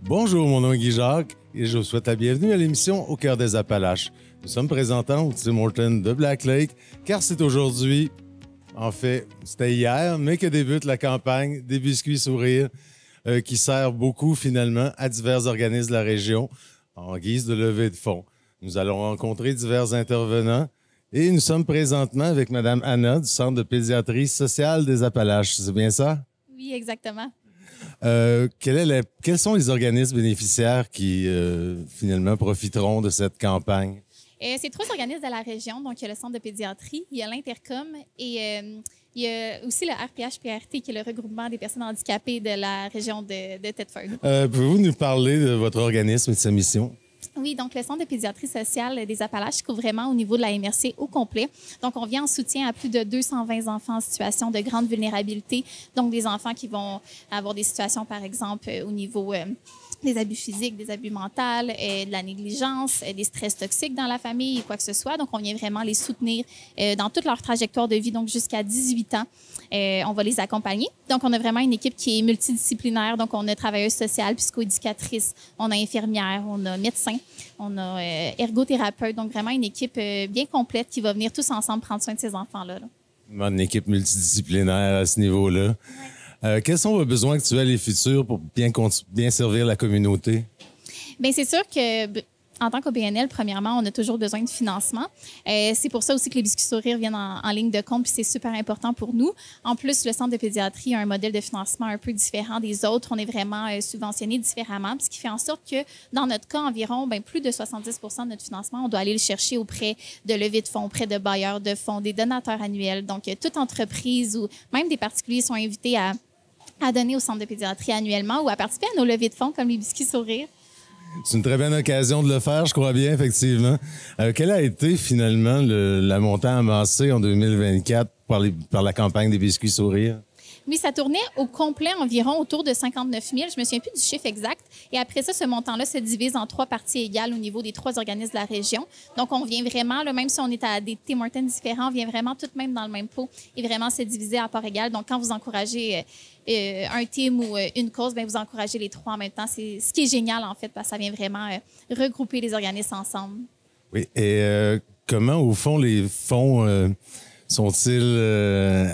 Bonjour, mon nom est Guy Jacques et je vous souhaite la bienvenue à l'émission Au cœur des Appalaches. Nous sommes présentants au Tim Hortons de Black Lake car c'est aujourd'hui, en fait, c'était hier, mais que débute la campagne des biscuits sourires qui sert beaucoup finalement à divers organismes de la région en guise de levée de fonds. Nous allons rencontrer divers intervenants et nous sommes présentement avec Mme Anna du Centre de pédiatrie sociale des Appalaches. C'est bien ça? Oui, exactement. Quels sont les organismes bénéficiaires qui, finalement, profiteront de cette campagne? C'est 3 organismes de la région. Donc, il y a le Centre de pédiatrie, il y a l'Intercom et il y a aussi le RPH-PRT, qui est le regroupement des personnes handicapées de la région de Thetford. Pouvez-vous nous parler de votre organisme et de sa mission? Oui, donc le Centre de pédiatrie sociale des Appalaches couvre vraiment au niveau de la MRC au complet. Donc, on vient en soutien à plus de 220 enfants en situation de grande vulnérabilité. Donc, des enfants qui vont avoir des situations, par exemple, au niveau des abus physiques, des abus mentaux, de la négligence, des stress toxiques dans la famille, quoi que ce soit. Donc, on vient vraiment les soutenir dans toute leur trajectoire de vie, donc jusqu'à 18 ans. On va les accompagner. Donc, on a vraiment une équipe qui est multidisciplinaire. Donc, on a travailleuse sociale, psychoéducatrice, on a infirmière, on a médecin, on a ergothérapeute. Donc, vraiment une équipe bien complète qui va venir tous ensemble prendre soin de ces enfants-là. Une équipe multidisciplinaire à ce niveau-là. Ouais. Quels sont vos besoins actuels et futurs pour bien servir la communauté? Bien, c'est sûr que en tant qu'OBNL, premièrement, on a toujours besoin de financement. C'est pour ça aussi que les biscuits sourires viennent en ligne de compte, puis c'est super important pour nous. En plus, le Centre de pédiatrie a un modèle de financement un peu différent des autres. On est vraiment subventionné différemment, ce qui fait en sorte que, dans notre cas, environ plus de 70 % de notre financement, on doit aller le chercher auprès de levées de fonds, auprès de bailleurs de fonds, des donateurs annuels. Donc, toute entreprise ou même des particuliers sont invités à donner au Centre de pédiatrie annuellement ou à participer à nos levées de fonds comme les biscuits sourires. C'est une très bonne occasion de le faire, je crois bien, effectivement. Quelle a été finalement la montant amassé en 2024 par la campagne des biscuits sourires? Oui, ça tournait au complet environ autour de 59 000. Je me souviens plus du chiffre exact. Et après ça, ce montant-là se divise en 3 parties égales au niveau des 3 organismes de la région. Donc, on vient vraiment, là, même si on est à des Tim Hortons différents, on vient vraiment tout de même dans le même pot et vraiment se diviser à part égale. Donc, quand vous encouragez un team ou une cause, bien, vous encouragez les 3 en même temps. C'est ce qui est génial, en fait, parce que ça vient vraiment regrouper les organismes ensemble. Oui. Et comment, au fond, les fonds sont-ils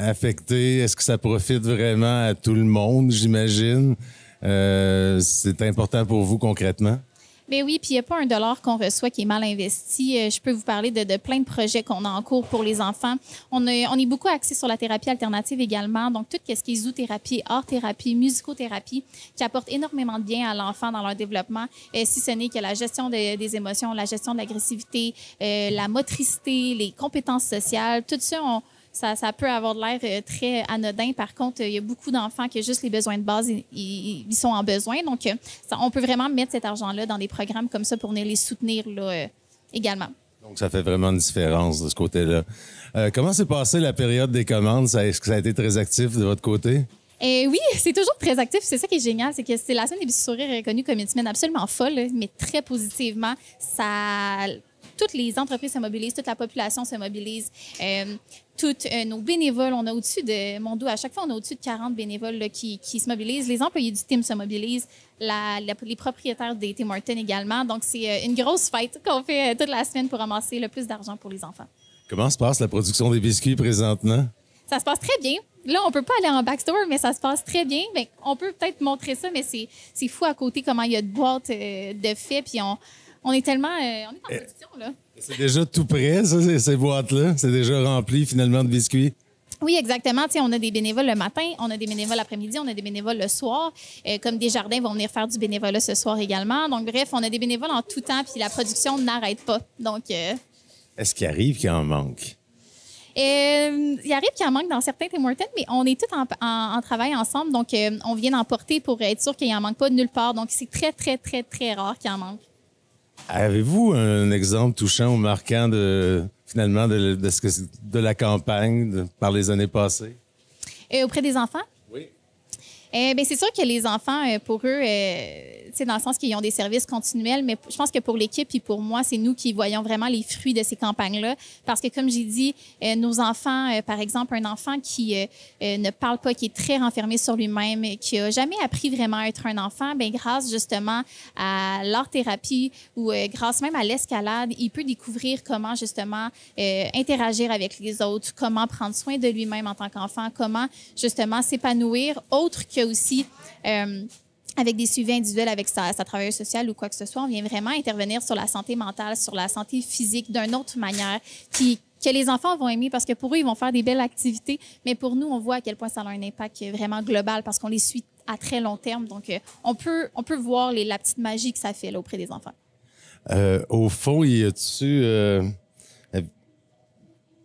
affectés? Est-ce que ça profite vraiment à tout le monde, j'imagine? C'est important pour vous concrètement? Bien oui, puis il n'y a pas $1 qu'on reçoit qui est mal investi. Je peux vous parler de plein de projets qu'on a en cours pour les enfants. On est beaucoup axé sur la thérapie alternative également, donc tout ce qui est zoothérapie, art-thérapie, musicothérapie, qui apporte énormément de bien à l'enfant dans leur développement, si ce n'est que la gestion des émotions, la gestion de l'agressivité, la motricité, les compétences sociales, tout ça, ça peut avoir de l'air très anodin. Par contre, il y a beaucoup d'enfants qui ont juste les besoins de base, ils sont en besoin. Donc, on peut vraiment mettre cet argent-là dans des programmes comme ça pour venir les soutenir là, également. Donc, ça fait vraiment une différence de ce côté-là. Comment s'est passée la période des commandes? Est-ce que ça a été très actif de votre côté? Oui, c'est toujours très actif. C'est ça qui est génial, c'est que c'est la semaine des biscuits sourires reconnue comme une semaine absolument folle, mais très positivement. Toutes les entreprises se mobilisent, toute la population se mobilise. Tous nos bénévoles, on a au-dessus de, mon dos, à chaque fois, on a au-dessus de 40 bénévoles là, qui se mobilisent. Les employés du team se mobilisent, les propriétaires des Tim Hortons également. Donc, c'est une grosse fête qu'on fait toute la semaine pour ramasser le plus d'argent pour les enfants. Comment se passe la production des biscuits présentement? Ça se passe très bien. Là, on peut pas aller en backstore, mais ça se passe très bien. Bien, on peut peut-être montrer ça, mais c'est fou à côté comment il y a de boîtes de fait, puis on est tellement... on est en production, là. C'est déjà tout prêt, ça, ces boîtes-là? C'est déjà rempli, finalement, de biscuits? Oui, exactement. T'sais, on a des bénévoles le matin, on a des bénévoles l'après-midi, on a des bénévoles le soir. Comme Desjardins vont venir faire du bénévolat ce soir également. Donc, bref, on a des bénévoles en tout temps, puis la production n'arrête pas. Donc... Est-ce qu'il arrive qu'il en manque? Il arrive qu'il en manque dans certains Tim Hortons, mais on est tous en travail ensemble. Donc, on vient d'emporter pour être sûr qu'il n'en manque pas de nulle part. Donc, c'est très, très, très, très rare qu'il en manque. Avez-vous un exemple touchant ou marquant finalement de la campagne par les années passées? Auprès des enfants? Oui. Ben, c'est sûr que les enfants, pour eux, c'est dans le sens qu'ils ont des services continuels, mais je pense que pour l'équipe et pour moi, c'est nous qui voyons vraiment les fruits de ces campagnes-là. Parce que, comme j'ai dit, nos enfants, par exemple, un enfant qui ne parle pas, qui est très renfermé sur lui-même, qui n'a jamais appris vraiment à être un enfant, bien, grâce justement à l'art-thérapie ou grâce même à l'escalade, il peut découvrir comment justement interagir avec les autres, comment prendre soin de lui-même en tant qu'enfant, comment justement s'épanouir, autre que aussi avec des suivis individuels avec sa travailleuse sociale ou quoi que ce soit. On vient vraiment intervenir sur la santé mentale, sur la santé physique d'une autre manière que les enfants vont aimer parce que pour eux, ils vont faire des belles activités, mais pour nous, on voit à quel point ça a un impact vraiment global parce qu'on les suit à très long terme. Donc, on peut voir la petite magie que ça fait là, auprès des enfants. Au fond, y a-tu...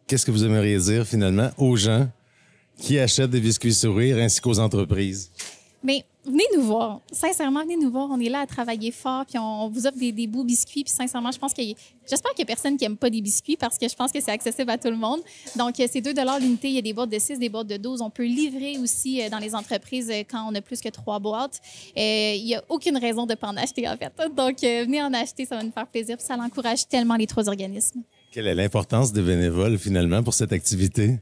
qu'est-ce que vous aimeriez dire finalement aux gens qui achètent des biscuits sourires ainsi qu'aux entreprises? Bien, venez nous voir. Sincèrement, venez nous voir. On est là à travailler fort, puis on vous offre des beaux biscuits. Puis sincèrement, j'espère qu'il y a personne qui n'aime pas des biscuits parce que je pense que c'est accessible à tout le monde. Donc, c'est 2 $ l'unité. Il y a des boîtes de 6, des boîtes de 12. On peut livrer aussi dans les entreprises quand on a plus que 3 boîtes. Il n'y a aucune raison de ne pas en acheter, en fait. Donc, venez en acheter, ça va nous faire plaisir. Puis ça encourage tellement les 3 organismes. Quelle est l'importance des bénévoles, finalement, pour cette activité?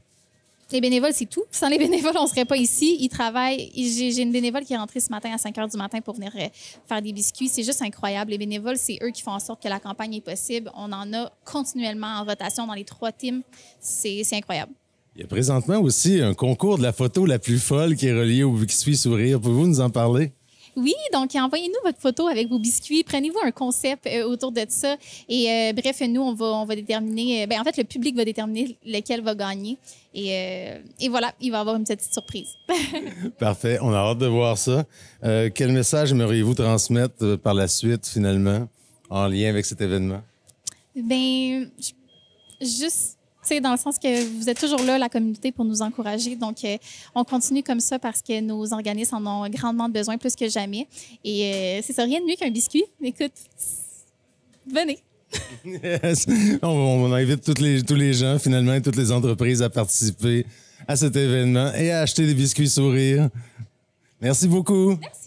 Les bénévoles, c'est tout. Sans les bénévoles, on ne serait pas ici. Ils travaillent. J'ai une bénévole qui est rentrée ce matin à 5 h du matin pour venir faire des biscuits. C'est juste incroyable. Les bénévoles, c'est eux qui font en sorte que la campagne est possible. On en a continuellement en rotation dans les 3 teams. C'est incroyable. Il y a présentement aussi un concours de la photo la plus folle qui est reliée au Biscuit Sourire. Pouvez-vous nous en parler? Oui, donc envoyez-nous votre photo avec vos biscuits. Prenez-vous un concept autour de ça. Et bref, nous, on va déterminer... en fait, le public va déterminer lequel va gagner. Et voilà, il va y avoir une petite surprise. Parfait. On a hâte de voir ça. Quel message aimeriez-vous transmettre par la suite, finalement, en lien avec cet événement? Bien, juste... C'est dans le sens que vous êtes toujours là, la communauté, pour nous encourager. Donc, on continue comme ça parce que nos organismes en ont grandement besoin, plus que jamais. Et c'est ça, rien de mieux qu'un biscuit. Écoute, venez. Yes. On invite tous les gens, finalement, et toutes les entreprises à participer à cet événement et à acheter des biscuits sourires. Merci beaucoup. Merci.